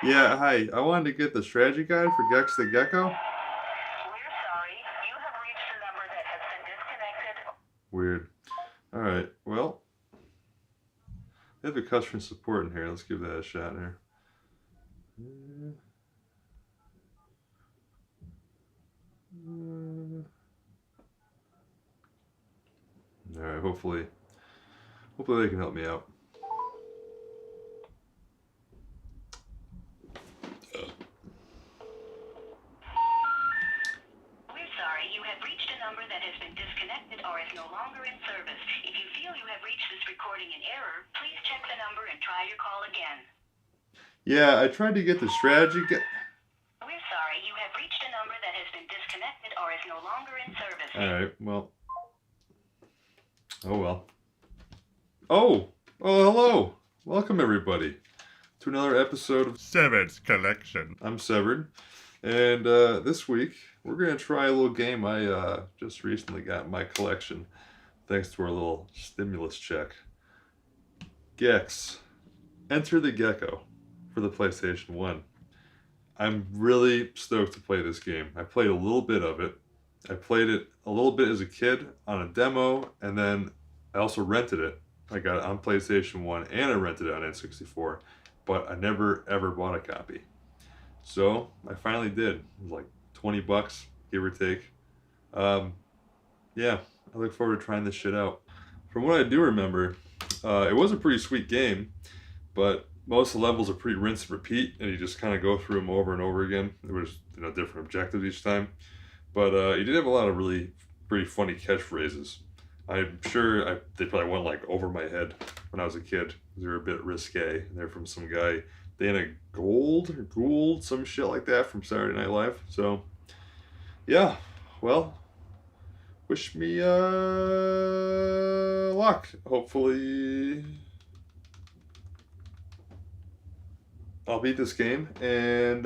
Yeah, hi. I wanted to get the strategy guide for Gex the Gecko. We're sorry. You have reached a number that has been disconnected. Weird. Alright, well, they have a customer support in here. Let's give that a shot here. Alright, hopefully they can help me out. We're sorry. You have reached a number that has been disconnected or is no longer in service. If you feel you have reached this recording in error, please check the number and try your call again. Yeah, I tried to get the strategy guide. We're sorry. You have reached a number that has been disconnected or is no longer in service. Alright, well. Oh well. Oh! Oh, hello! Welcome, everybody, to another episode of Severed's Collection. I'm Severed. And this week, we're going to try a little game I just recently got in my collection, thanks to our little stimulus check. Gex. Enter the Gecko for the PlayStation 1. I'm really stoked to play this game. I played a little bit of it. I played it a little bit as a kid on a demo, and then I also rented it. I got it on PlayStation 1 and I rented it on N64, but I never ever bought a copy. So I finally did. It was like 20 bucks, give or take. Um, yeah, I look forward to trying this shit out. From what I do remember, it was a pretty sweet game, but most of the levels are pretty rinse and repeat, and you just kind of go through them over and over again. There was different objectives each time, but you did have a lot of really pretty funny catchphrases. I'm sure they probably went like over my head when I was a kid. They were a bit risque. They're from some guy, Dana Gould, some shit like that from Saturday Night Live. So, yeah, well, wish me luck. Hopefully, I'll beat this game, and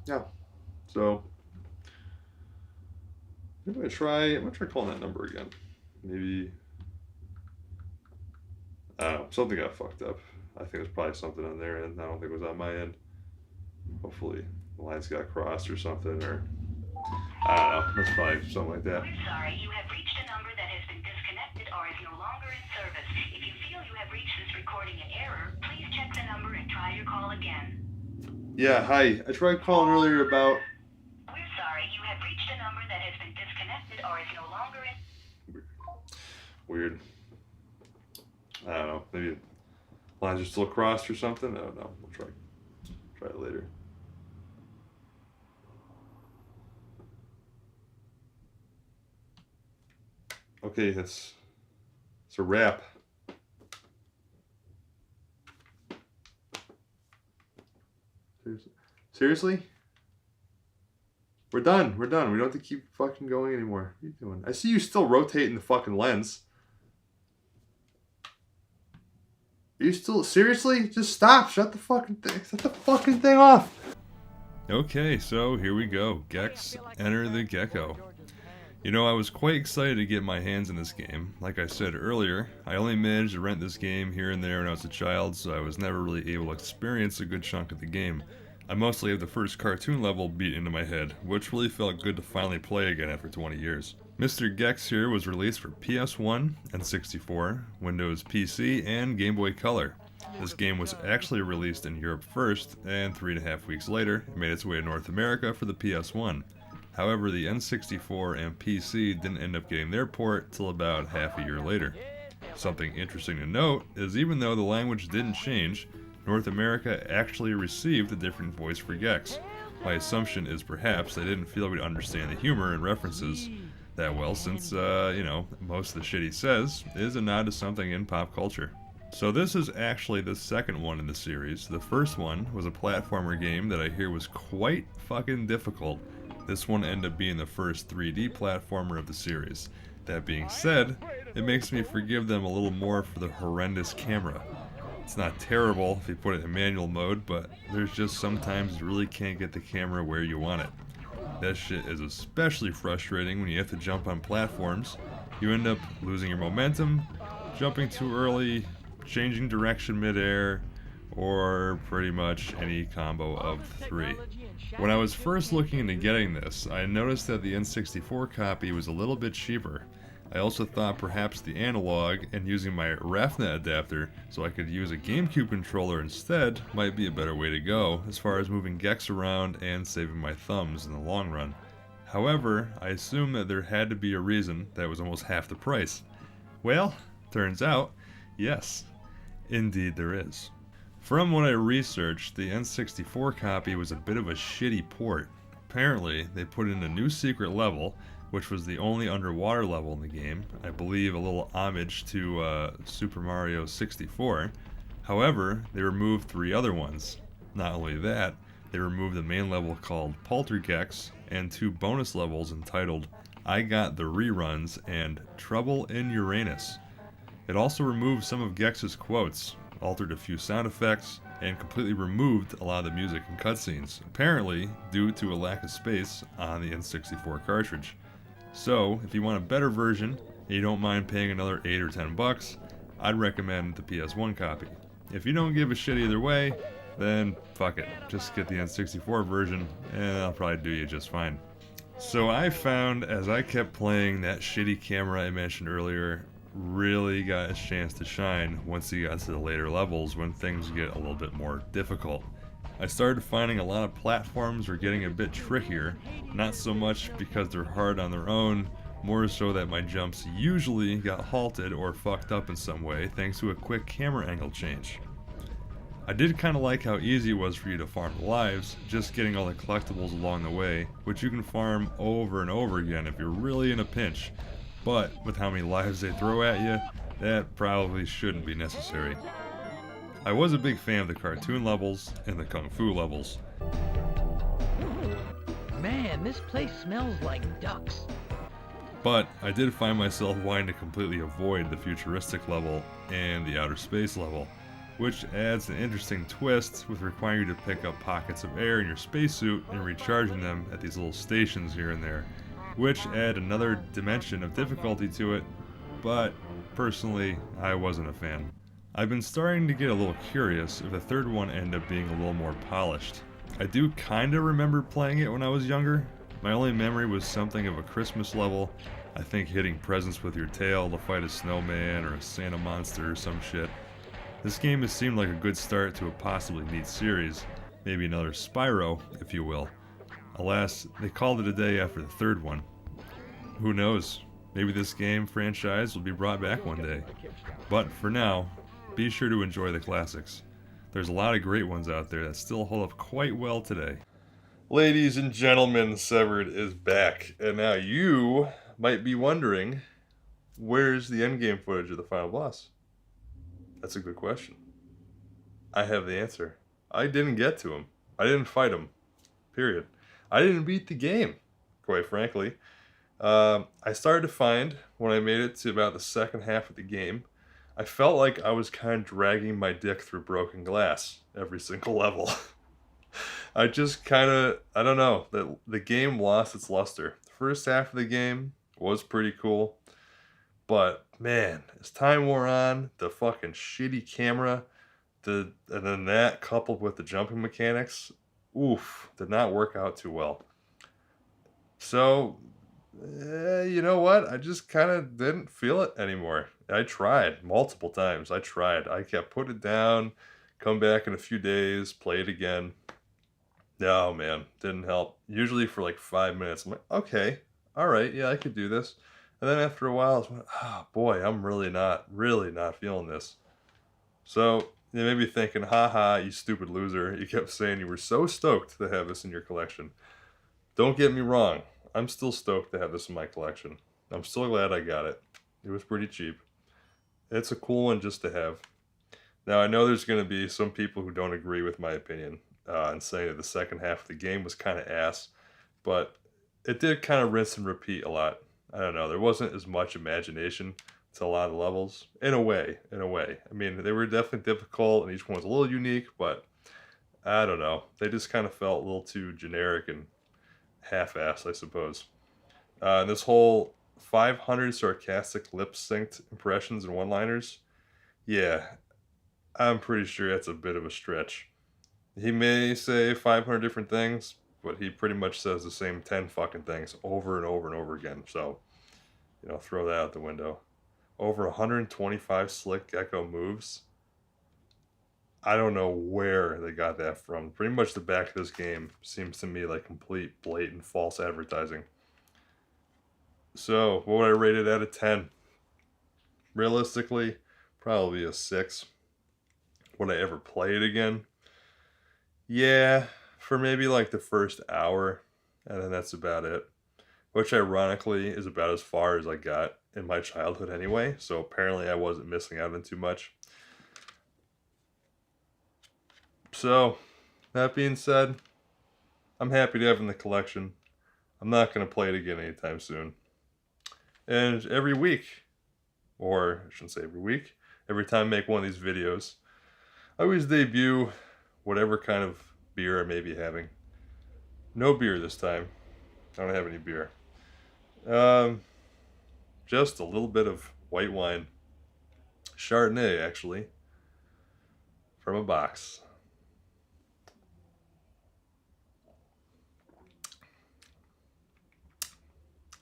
yeah. So, I'm gonna try calling that number again. Maybe, I don't know, something got fucked up. I think there's probably something on their end. I don't think it was on my end. Hopefully the lines got crossed or something, or I don't know. That's probably something like that. We're sorry. You have reached a number that has been disconnected or is no longer in service. If you feel you have reached this recording in error, please check the number and try your call again. Yeah, hi. I tried calling earlier about. We're sorry. You have reached a number that has been disconnected or is no longer in. Weird. I don't know. Maybe lines are still crossed or something. I don't know. We'll try it later. Okay, it's a wrap. Seriously? We're done. We don't have to keep fucking going anymore. What are you doing? I see you still rotating the fucking lens. Are you still seriously? Just stop. Shut the fucking thing off. Okay, so here we go. Gex, Enter the Gecko. You know, I was quite excited to get my hands in this game. Like I said earlier, I only managed to rent this game here and there when I was a child, so I was never really able to experience a good chunk of the game. I mostly have the first cartoon level beat into my head, which really felt good to finally play again after 20 years. Mr. Gex here was released for PS1 and 64, Windows PC, and Game Boy Color. This game was actually released in Europe first, and 3.5 weeks later, it made its way to North America for the PS1. However, the N64 and PC didn't end up getting their port till about half a year later. Something interesting to note is even though the language didn't change, North America actually received a different voice for Gex. My assumption is perhaps they didn't feel we'd understand the humor and references that well since, most of the shit he says is a nod to something in pop culture. So this is actually the second one in the series. The first one was a platformer game that I hear was quite fucking difficult. This one ended up being the first 3D platformer of the series. That being said, it makes me forgive them a little more for the horrendous camera. It's not terrible if you put it in manual mode, but there's just sometimes you really can't get the camera where you want it. That shit is especially frustrating when you have to jump on platforms. You end up losing your momentum, jumping too early, changing direction midair, or pretty much any combo of the three. When I was first looking into getting this, I noticed that the N64 copy was a little bit cheaper. I also thought perhaps the analog and using my RAFnet adapter so I could use a GameCube controller instead might be a better way to go as far as moving Gex around and saving my thumbs in the long run. However, I assumed that there had to be a reason that was almost half the price. Well, turns out, yes, indeed there is. From what I researched, the N64 copy was a bit of a shitty port. Apparently, they put in a new secret level, which was the only underwater level in the game, I believe a little homage to Super Mario 64. However, they removed 3 other ones. Not only that, they removed the main level called Poltergex and 2 bonus levels entitled I Got the Reruns and Trouble in Uranus. It also removed some of Gex's quotes, altered a few sound effects, and completely removed a lot of the music and cutscenes, apparently due to a lack of space on the N64 cartridge. So, if you want a better version, and you don't mind paying another $8 or $10, I'd recommend the PS1 copy. If you don't give a shit either way, then fuck it, just get the N64 version, and that'll probably do you just fine. So I found, as I kept playing, that shitty camera I mentioned earlier really got its chance to shine once you got to the later levels when things get a little bit more difficult. I started finding a lot of platforms were getting a bit trickier, not so much because they're hard on their own, more so that my jumps usually got halted or fucked up in some way thanks to a quick camera angle change. I did kind of like how easy it was for you to farm lives, just getting all the collectibles along the way, which you can farm over and over again if you're really in a pinch, but with how many lives they throw at you, that probably shouldn't be necessary. I was a big fan of the cartoon levels and the kung fu levels. Man, this place smells like ducks. But I did find myself wanting to completely avoid the futuristic level and the outer space level, which adds an interesting twist with requiring you to pick up pockets of air in your spacesuit and recharging them at these little stations here and there, which add another dimension of difficulty to it, but personally, I wasn't a fan. I've been starting to get a little curious if the third one ended up being a little more polished. I do kinda remember playing it when I was younger. My only memory was something of a Christmas level, I think hitting presents with your tail to fight a snowman or a Santa monster or some shit. This game has seemed like a good start to a possibly neat series, maybe another Spyro, if you will. Alas, they called it a day after the third one. Who knows, maybe this game franchise will be brought back one day. But for now, be sure to enjoy the classics. There's a lot of great ones out there that still hold up quite well today. Ladies and gentlemen, Severed is back, and now you might be wondering, where's the endgame footage of the final boss? That's a good question. I have the answer. I didn't get to him. I didn't fight him. Period. I didn't beat the game, quite frankly. I started to find, when I made it to about the second half of the game, I felt like I was kind of dragging my dick through broken glass every single level. I just kind of, I don't know, the game lost its luster. The first half of the game was pretty cool, but man, as time wore on, the fucking shitty camera, and then that coupled with the jumping mechanics, oof, did not work out too well. So, you know what? I just kind of didn't feel it anymore. I tried multiple times. I kept putting it down, come back in a few days, play it again. No, man, didn't help. Usually for like 5 minutes, I'm like, okay, all right, yeah, I could do this. And then after a while, I was like, oh boy, I'm really not feeling this. So it made me thinking, haha, you stupid loser. You kept saying you were so stoked to have this in your collection. Don't get me wrong. I'm still stoked to have this in my collection. I'm still glad I got it. It was pretty cheap. It's a cool one just to have. Now, I know there's going to be some people who don't agree with my opinion and saying that the second half of the game was kind of ass, but it did kind of rinse and repeat a lot. I don't know. There wasn't as much imagination to a lot of the levels. In a way. I mean, they were definitely difficult, and each one was a little unique, but I don't know. They just kind of felt a little too generic and half-assed, I suppose. And this whole 500 sarcastic lip-synced impressions and one-liners, yeah, I'm pretty sure that's a bit of a stretch. He may say 500 different things, but he pretty much says the same 10 fucking things over and over and over again. So, throw that out the window. Over 125 slick Gecko moves. I don't know where they got that from. Pretty much the back of this game seems to me like complete, blatant, false advertising. So, what would I rate it out of 10? Realistically, probably a 6. Would I ever play it again? Yeah, for maybe like the first hour, and then that's about it. Which ironically is about as far as I got in my childhood anyway, so apparently I wasn't missing out on too much. So, that being said, I'm happy to have it in the collection. I'm not going to play it again anytime soon. And every week, or I shouldn't say every week, every time I make one of these videos, I always debut whatever kind of beer I may be having. No beer this time. I don't have any beer. Just a little bit of white wine. Chardonnay, actually. From a box.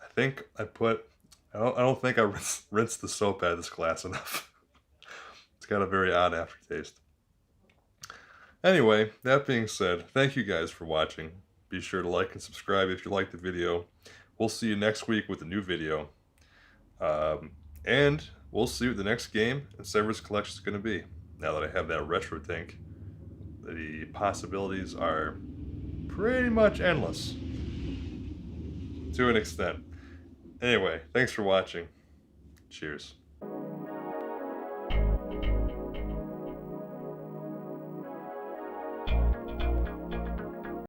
I think I put... I don't think I rinsed the soap out of this glass enough. It's got a very odd aftertaste. Anyway, that being said, thank you guys for watching. Be sure to like and subscribe if you liked the video. We'll see you next week with a new video. And we'll see what the next game in Severus Collection is going to be. Now that I have that retro tank, the possibilities are pretty much endless. To an extent. Anyway, thanks for watching. Cheers.